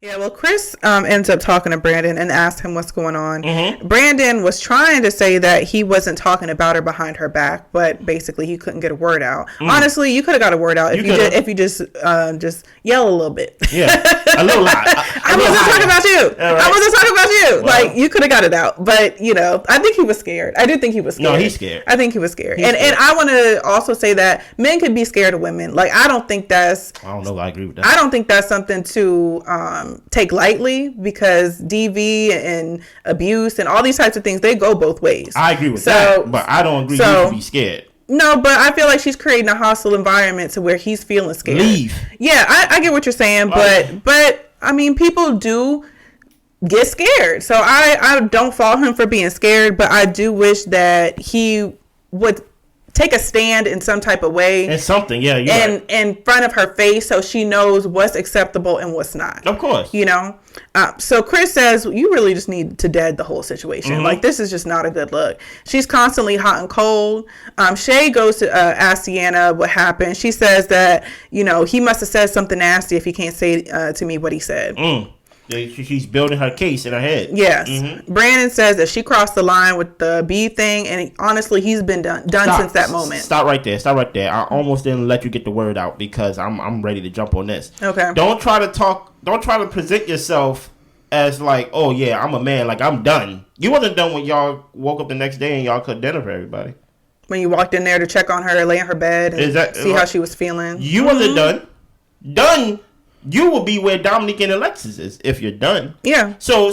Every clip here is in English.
Yeah, well, Chris ends up talking to Brandan and asked him what's going on. Mm-hmm. Brandan was trying to say that he wasn't talking about her behind her back, but basically he couldn't get a word out. Honestly, you could have got a word out if you just yell a little bit. Yeah, a little loud. I wasn't talking about you. Right. I wasn't talking about you. Well, like, you could have got it out, but I think he was scared. I did think he was scared. No, he's scared. I think he was scared. And I want to also say that men can be scared of women. Like, I don't know. I agree with that. I don't think that's something to take lightly, because DV and abuse and all these types of things, they go both ways. I agree with that, but I don't agree you should be scared. No, but I feel like she's creating a hostile environment to where he's feeling scared. Leave. Yeah, I get what you're saying, but I mean, people do get scared. So I don't fault him for being scared, but I do wish that he would take a stand in some type of way. And something, yeah. In front of her face, so she knows what's acceptable and what's not. Of course. So Chris says, you really just need to dead the whole situation. Mm-hmm. Like, this is just not a good look. She's constantly hot and cold. Shay goes to ask Sienna what happened. She says that, he must have said something nasty if he can't say to me what he said. She's building her case in her head. Yes. Mm-hmm. Brandan says that she crossed the line with the B thing, and honestly, he's been done since that moment. Stop right there. I almost didn't let you get the word out because I'm ready to jump on this. Okay. Don't try to present yourself as like, oh yeah, I'm a man, like I'm done. You wasn't done when y'all woke up the next day and y'all cooked dinner for everybody. When you walked in there to check on her, lay in her bed, and see how she was feeling. You wasn't done. Done. You will be where Dominique and Alexis is if you're done. Yeah. So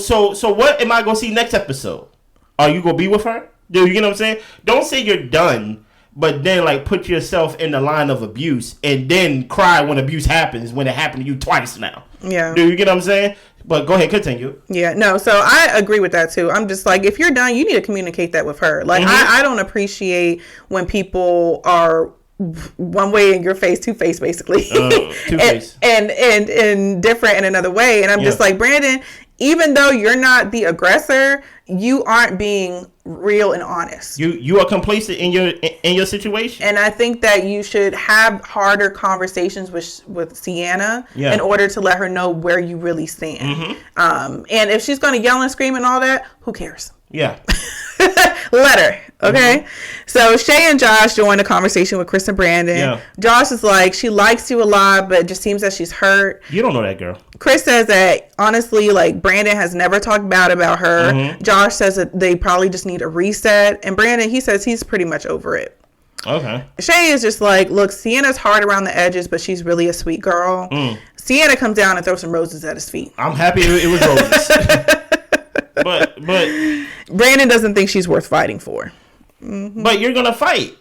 what am I gonna see next episode? Are you gonna be with her? Do you know what I'm saying? Don't say you're done, but then like put yourself in the line of abuse and then cry when abuse happens when it happened to you twice now. Yeah. Do you get what I'm saying? But go ahead, continue. Yeah, no, so I agree with that too. I'm just like, if you're done, you need to communicate that with her. Like, I don't appreciate when people are one way in your face, two-faced basically. Two-faced. and different in another way. And I'm just like, Brandan, even though you're not the aggressor, you aren't being real and honest. You are complacent in your situation. And I think that you should have harder conversations with Sienna in order to let her know where you really stand. And if she's going to yell and scream and all that, who cares? Yeah. Let her. Okay. So Shay and Josh join the conversation with Chris and Brandan. Yeah. Josh is like, she likes you a lot, but it just seems that she's hurt. You don't know that girl. Chris says that honestly, like, Brandan has never talked bad about her. Josh says that they probably just need a reset. And Brandan, he says he's pretty much over it. Okay. Shay is just like, look, Sienna's hard around the edges, but she's really a sweet girl. Sienna comes down and throws some roses at his feet. I'm happy it was roses. But Brandan doesn't think she's worth fighting for. But you're gonna fight,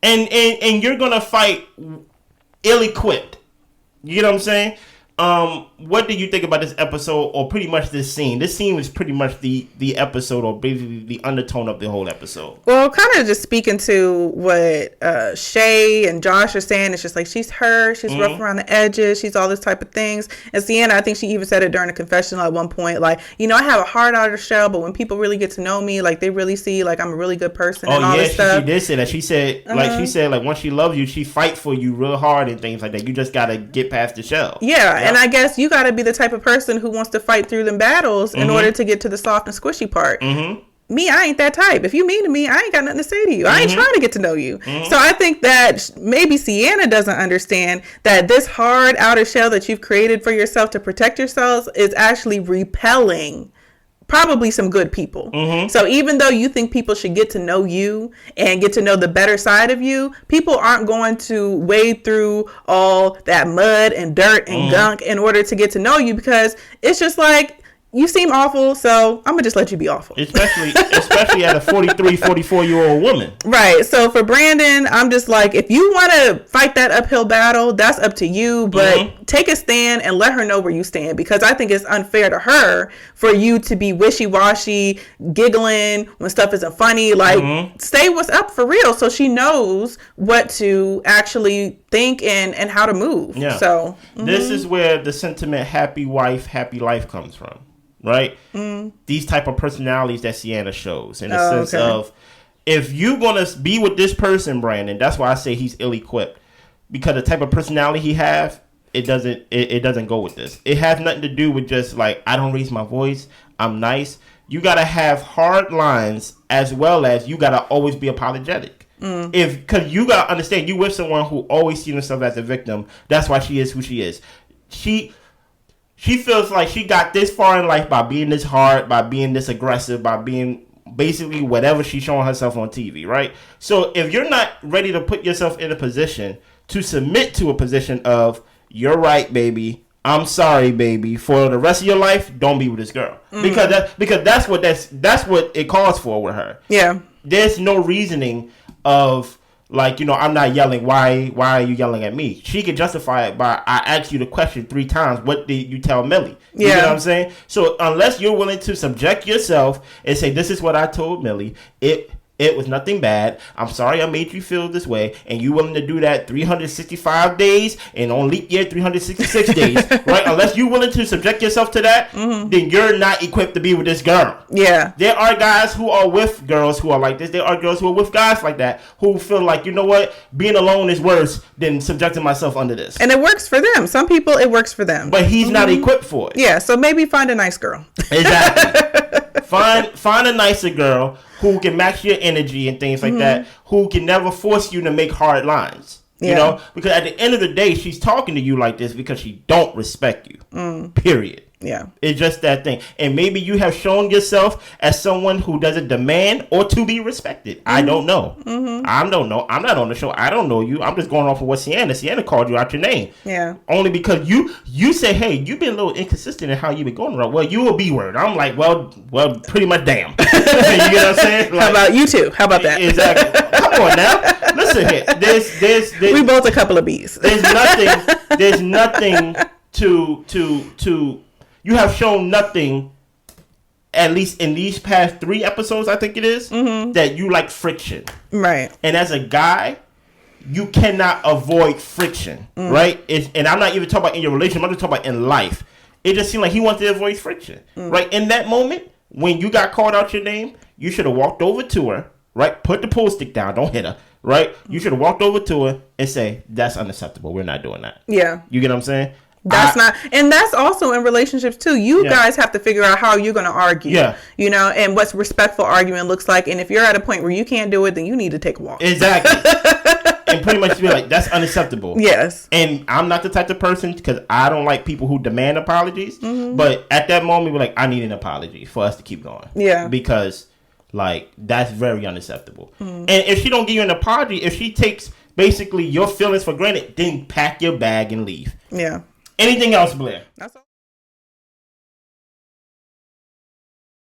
and you're gonna fight ill-equipped. You know what I'm saying? What do you think about this episode, or pretty much this scene? This scene was pretty much the episode, or basically the undertone of the whole episode. Well, kind of just speaking to what Shay and Josh are saying, it's just like, she's hurt, she's rough around the edges, she's all this type of things. And Sienna, I think she even said it during the confessional at one point, like, I have a hard outer shell, but when people really get to know me, like, they really see, like, I'm a really good person and all this stuff. She did say that. She said, like, once she loves you, she fight for you real hard and things like that. You just gotta get past the shell. Yeah. And I guess you got to be the type of person who wants to fight through them battles in order to get to the soft and squishy part. Me, I ain't that type. If you mean to me, I ain't got nothing to say to you. I ain't trying to get to know you. So I think that maybe Sienna doesn't understand that this hard outer shell that you've created for yourself to protect yourselves is actually repelling probably some good people. So even though you think people should get to know you and get to know the better side of you, people aren't going to wade through all that mud and dirt and gunk in order to get to know you, because it's just like, you seem awful, so I'm gonna just let you be awful. Especially at a 43, 44-year-old woman. Right. So for Brandan, I'm just like, if you want to fight that uphill battle, that's up to you. But take a stand and let her know where you stand, because I think it's unfair to her for you to be wishy-washy, giggling when stuff isn't funny. Like, say what's up for real, so she knows what to actually think and how to move. Yeah. So this is where the sentiment "happy wife, happy life" comes from. Right? These type of personalities that Sienna shows, in the sense of, if you're going to be with this person, Brandan, that's why I say he's ill-equipped, because the type of personality he have, it doesn't go with this. It has nothing to do with just like, I don't raise my voice, I'm nice. You gotta have hard lines, as well as you gotta always be apologetic. Because you gotta understand, you with someone who always sees herself as a victim. That's why she is who she is. She feels like she got this far in life by being this hard, by being this aggressive, by being basically whatever she's showing herself on TV, right? So if you're not ready to put yourself in a position to submit to a position of, you're right, baby, I'm sorry, baby, for the rest of your life, don't be with this girl. Because that's what it calls for with her. Yeah. There's no reasoning of, like, I'm not yelling. Why are you yelling at me? She can justify it by, I asked you the question 3 times. What did you tell Millie? You know what I'm saying? So unless you're willing to subject yourself and say, this is what I told Millie, it was nothing bad. I'm sorry I made you feel this way. And you willing to do that 365 days and on leap year 366 days, right? Unless you're willing to subject yourself to that, then you're not equipped to be with this girl. Yeah. There are guys who are with girls who are like this. There are girls who are with guys like that who feel like, you know what? Being alone is worse than subjecting myself under this. And it works for them. Some people, it works for them. But he's not equipped for it. Yeah, so maybe find a nice girl. Exactly. Find a nicer girl who can match your energy and things like that, who can never force you to make hard lines. You know? Because at the end of the day, she's talking to you like this because she don't respect you. Period. Yeah. It's just that thing. And maybe you have shown yourself as someone who doesn't demand or to be respected. I don't know. I don't know. I'm not on the show. I don't know you. I'm just going off of what Sienna called you out your name. Yeah. Only because you say, hey, you've been a little inconsistent in how you've been going around. Well, you a B word. I'm like, well, pretty much damn. You get what I'm saying? Like, how about you two? How about that? Exactly. Come on now. Listen here. There's we both a couple of B's. There's nothing to you have shown nothing, at least in these past 3 episodes, I think it is, that you like friction. Right. And as a guy, you cannot avoid friction, right? And I'm not even talking about in your relationship. I'm just talking about in life. It just seemed like he wanted to avoid friction, right? In that moment, when you got called out your name, you should have walked over to her, right? Put the pool stick down. Don't hit her, right? You should have walked over to her and say, that's unacceptable. We're not doing that. Yeah. You get what I'm saying? And that's also in relationships too. You guys have to figure out how you're going to argue. Yeah. You know, and what's respectful argument looks like. And if you're at a point where you can't do it, then you need to take a walk. Exactly. And pretty much be like, that's unacceptable. Yes. And I'm not the type of person, because I don't like people who demand apologies. But at that moment, we're like, I need an apology for us to keep going. Yeah. Because, like, that's very unacceptable. And if she don't give you an apology, if she takes basically your feelings for granted, then pack your bag and leave. Yeah. Anything else, Blair? That's all.